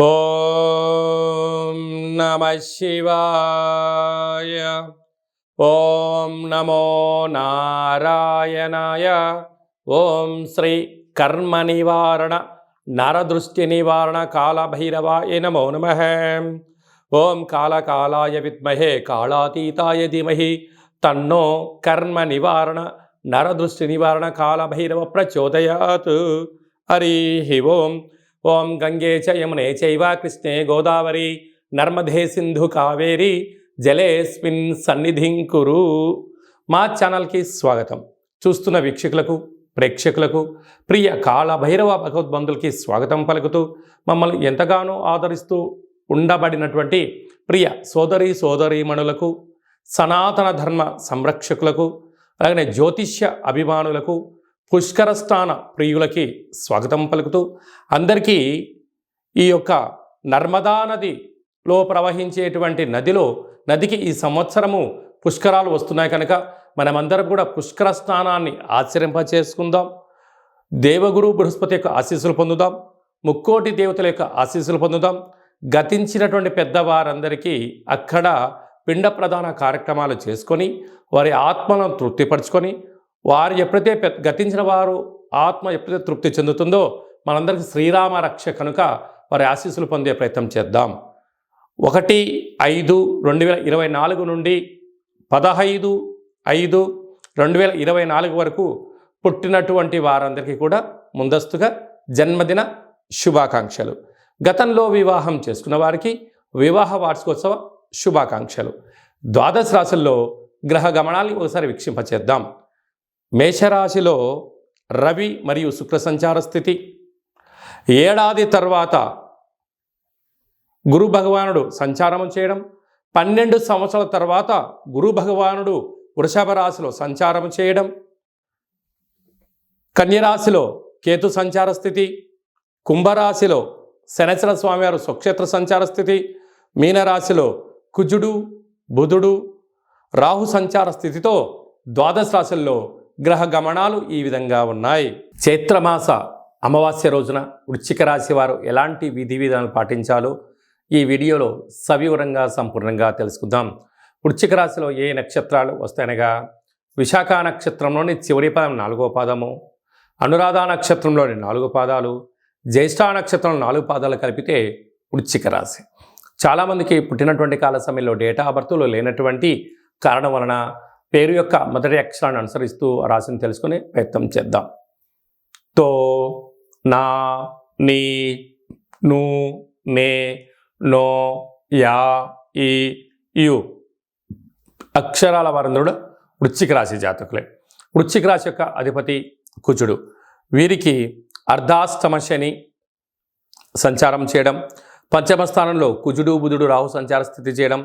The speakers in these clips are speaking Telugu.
ఓం నమః శివాయ. ఓం నమో నారాయణాయ. ఓం శ్రీ కర్మ నివారణ నరదృష్టి నివారణ కాళభైరవాయ నమో నమః. ఓం కాళకాలాయ విద్మహే కాళాతీతాయ ధీమహి తన్నో కర్మ నివారణ నరదృష్టి నివారణ కాళభైరవ ప్రచోదయాత్. హరి ఓం. ఓం గంగే చ యమునే చైవ కృష్ణే గోదావరి నర్మదే సింధు కావేరి జలేస్మిన్ సన్నిధిం కురు. మా ఛానల్కి స్వాగతం. చూస్తున్న వీక్షకులకు ప్రేక్షకులకు ప్రియ కాళభైరవ భగవద్బంధులకి స్వాగతం పలుకుతూ మమ్మల్ని ఎంతగానో ఆదరిస్తూ ఉండబడినటువంటి ప్రియ సోదరీమణులకు, సనాతన ధర్మ సంరక్షకులకు, అలాగే జ్యోతిష్య అభిమానులకు, పుష్కర స్నాన ప్రియులకి స్వాగతం పలుకుతూ అందరికీ ఈ యొక్క నర్మదా నదిలో ప్రవహించేటువంటి నదికి ఈ సంవత్సరము పుష్కరాలు వస్తున్నాయి కనుక మనమందరం కూడా పుష్కర స్నానాన్ని ఆచరింపచేసుకుందాం. దేవగురు బృహస్పతి యొక్క ఆశీస్సులు పొందుదాం. ముక్కోటి దేవతల యొక్క ఆశీస్సులు పొందుదాం. గతించినటువంటి పెద్దవారందరికీ అక్కడ పిండ ప్రదాన కార్యక్రమాలు చేసుకొని వారి ఆత్మలను తృప్తిపరచుకొని వారు ఎప్పుడైతే గతించిన వారు ఆత్మ ఎప్పుడైతే తృప్తి చెందుతుందో మనందరికీ శ్రీరామ రక్ష కనుక వారి ఆశీస్సులు పొందే ప్రయత్నం చేద్దాం. 1/5/2024 నుండి 15/5/2024 వరకు పుట్టినటువంటి వారందరికీ కూడా ముందస్తుగా జన్మదిన శుభాకాంక్షలు. గతంలో వివాహం చేసుకున్న వారికి వివాహ వార్షికోత్సవ శుభాకాంక్షలు. ద్వాదశ రాశుల్లో గ్రహ గమనాన్ని ఒకసారి వీక్షింపచేద్దాం. మేషరాశిలో రవి మరియు శుక్ర సంచార స్థితి. ఏడాది తర్వాత గురు భగవానుడు సంచారం చేయడం, 12 సంవత్సరాల తర్వాత గురు భగవానుడు వృషభ రాశిలో సంచారం చేయడం, కన్యరాశిలో కేతు సంచార స్థితి, కుంభరాశిలో శనిచర స్వామివారు స్వక్షేత్ర సంచార స్థితి, మీనరాశిలో కుజుడు బుధుడు రాహు సంచార స్థితితో ద్వాదశ రాశుల్లో గ్రహ గమనాలు ఈ విధంగా ఉన్నాయి. చైత్రమాస అమావాస్య రోజున వృశ్చిక రాశి వారు ఎలాంటి విధి విధానాలు పాటించాలో ఈ వీడియోలో సవివరంగా సంపూర్ణంగా తెలుసుకుందాం. వృశ్చిక రాశిలో ఏ నక్షత్రాలు వస్తాయనగా విశాఖ నక్షత్రంలోని చివరి పదం 4వ పాదము, అనురాధ నక్షత్రంలోని 4 పాదాలు, జ్యేష్ఠ నక్షత్రంలో 4 పాదాలు కలిపితే వృశ్చిక రాశి. చాలామందికి పుట్టినటువంటి కాల సమయంలో డేటా ఆఫ్ బర్త్లో లేనటువంటి కారణం వలన పేరు యొక్క మొదటి అక్షరాన్ని అనుసరిస్తూ రాశిని తెలుసుకునే ప్రయత్నం చేద్దాం. తో, నా, నీ, ను, నే, నో, యా, ఈ, యు అక్షరాల వారందరూ వృశ్చిక రాశి జాతకులే. వృశ్చిక రాశి యొక్క అధిపతి కుజుడు. వీరికి అర్ధాష్టమ శని సంచారం చేయడం, పంచమ స్థానంలో కుజుడు బుధుడు రాహు సంచార స్థితి చేయడం,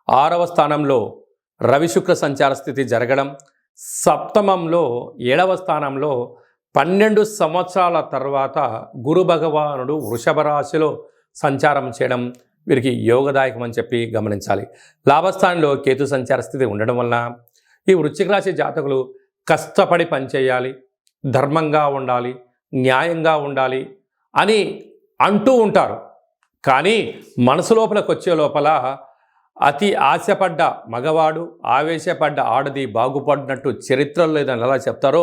6వ స్థానంలో రవి శుక్ర సంచార స్థితి జరగడం, సప్తమంలో 7వ స్థానంలో 12 సంవత్సరాల తర్వాత గురు భగవానుడు వృషభ రాశిలో సంచారం చేయడం వీరికి యోగదాయకం అని చెప్పి గమనించాలి. లాభస్థానంలో కేతు సంచార స్థితి ఉండడం వలన ఈ వృశ్చిక రాశి జాతకులు కష్టపడి పనిచేయాలి, ధర్మంగా ఉండాలి, న్యాయంగా ఉండాలి అని అంటూ ఉంటారు. కానీ మనసు లోపలికి వచ్చే లోపల అతి ఆశపడ్డ మగవాడు ఆవేశపడ్డ ఆడది బాగుపడినట్టు చరిత్రలో లేదని ఎలా చెప్తారో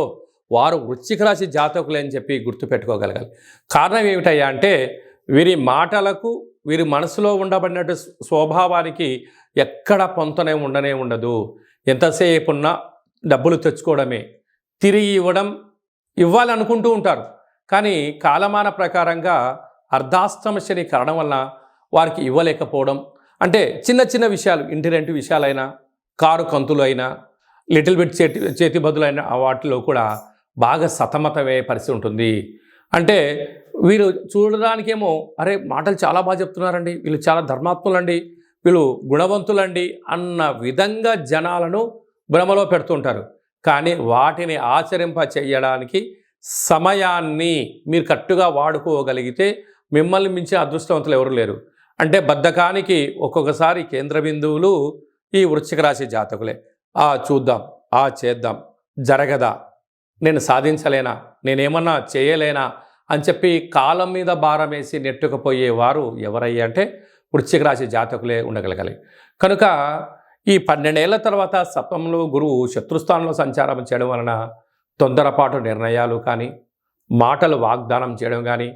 వారు వృశ్చిక రాశి జాతకులే అని చెప్పి గుర్తుపెట్టుకోగలగాలి. కారణం ఏమిటయ్యా అంటే వీరి మాటలకు వీరి మనసులో ఉండబడినట్టు స్వభావానికి ఎక్కడ పొంతనే ఉండదు. ఎంతసేపు ఉన్నా డబ్బులు తెచ్చుకోవడమే, తిరిగి ఇవ్వాలి అనుకుంటూ ఉంటారు. కానీ కాలమాన ప్రకారంగా అర్ధాష్టమ శని కారణం వలన వారికి ఇవ్వలేకపోవడం, అంటే చిన్న చిన్న విషయాలు, ఇంటి రెంటి విషయాలైనా, కారు కంతులు అయినా, లిటిల్ బిట్ చేతి బదులైన వాటిలో కూడా బాగా సతమతమయ్యే పరిస్థితి ఉంటుంది. అంటే వీరు చూడడానికేమో అరే మాటలు చాలా బాగా చెప్తున్నారండి, వీళ్ళు చాలా ధర్మాత్ములండి, వీళ్ళు గుణవంతులండి అన్న విధంగా జనాలను భ్రమలో పెడుతుంటారు. కానీ వాటిని ఆచరింప చేయడానికి సమయాన్ని మీరు కరెక్ట్గా వాడుకోగలిగితే మిమ్మల్ని మించిన అదృష్టవంతులు ఎవరు లేరు. అంటే బద్ధకానికి ఒక్కొక్కసారి కేంద్ర బిందువులు ఈ వృశ్చిక రాశి జాతకులే. చూద్దాం, చేద్దాం, జరగదా, నేను సాధించలేనా, నేనేమన్నా చేయలేనా అని చెప్పి కాలం మీద భారం వేసి నెట్టుకుపోయేవారు ఎవరయ్యా అంటే వృశ్చిక రాశి జాతకులే ఉండగలగాలి. కనుక ఈ 12 ఏళ్ల తర్వాత సప్తమంలో గురువు శత్రుస్థానంలో సంచారం చేయడం వలన తొందరపాటు నిర్ణయాలు కానీ, మాటలు వాగ్దానం చేయడం కానీ,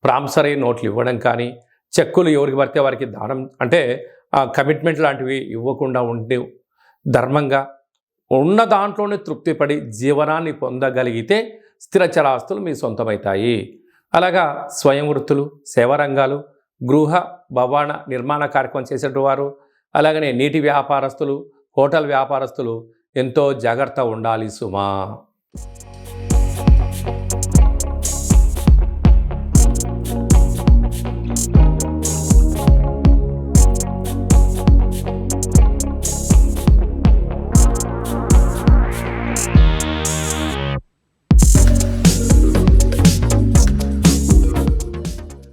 ప్రామిసరీ నోట్లు ఇవ్వడం కానీ, చెక్కులు ఎవరికి పడితే వారికి దానం అంటే కమిట్మెంట్ లాంటివి ఇవ్వకుండా ఉండి ధర్మంగా ఉన్న దాంట్లోనే తృప్తిపడి జీవనాన్ని పొందగలిగితే స్థిరచరాస్తులు మీ సొంతమవుతాయి. అలాగా స్వయం వృత్తులు, సేవారంగాలు, గృహ భవన నిర్మాణ కార్యక్రమం చేసేటువంటి వారు, అలాగనే నీటి వ్యాపారస్తులు, హోటల్ వ్యాపారస్తులు ఎంతో జాగ్రత్త ఉండాలి సుమా.